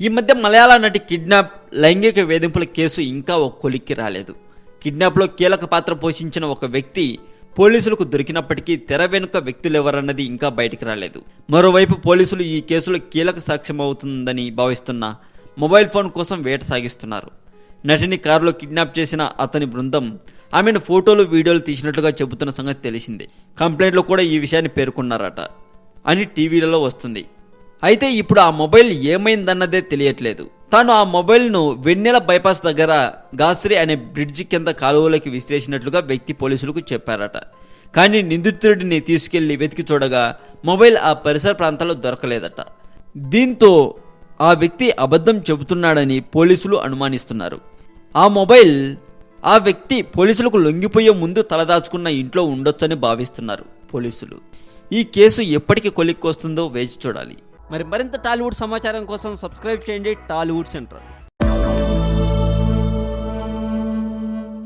ఈ మధ్య మలయాళ నటి కిడ్నాప్, లైంగిక వేధింపుల కేసు ఇంకా ఒక కొలిక్కి రాలేదు. కిడ్నాప్లో కీలక పాత్ర పోషించిన ఒక వ్యక్తి పోలీసులకు దొరికినప్పటికీ తెర వెనుక వ్యక్తులెవరన్నది ఇంకా బయటికి రాలేదు. మరోవైపు పోలీసులు ఈ కేసులో కీలక సాక్ష్యం అవుతుందని భావిస్తున్న మొబైల్ ఫోన్ కోసం వేట సాగిస్తున్నారు. నటిని కారులో కిడ్నాప్ చేసిన అతని బృందం ఆమెను ఫోటోలు, వీడియోలు తీసినట్లుగా చెబుతున్న సంగతి తెలిసిందే. కంప్లైంట్లో కూడా ఈ విషయాన్ని పేర్కొన్నారట అని టీవీలలో వస్తుంది. అయితే ఇప్పుడు ఆ మొబైల్ ఏమైందన్నదే తెలియట్లేదు. తాను ఆ మొబైల్ను వెన్నెల బైపాస్ దగ్గర గాస్రి అనే బ్రిడ్జి కింద కాలువలోకి విసిరేసినట్లుగా వ్యక్తి పోలీసులకు చెప్పారట. కానీ నిందితుడిని తీసుకెళ్లి వెతికి చూడగా మొబైల్ ఆ పరిసర ప్రాంతాల్లో దొరకలేదట. దీంతో ఆ వ్యక్తి అబద్ధం చెబుతున్నాడని పోలీసులు అనుమానిస్తున్నారు. ఆ మొబైల్ ఆ వ్యక్తి పోలీసులకు లొంగిపోయే ముందు తలదాచుకున్న ఇంట్లో ఉండొచ్చని భావిస్తున్నారు పోలీసులు. ఈ కేసు ఎప్పటికి కొలిక్కి వస్తుందో వేచి చూడాలి. మరింత టాలీవుడ్ సమాచారం కోసం సబ్స్క్రైబ్ చేయండి టాలీవుడ్ సెంటర్.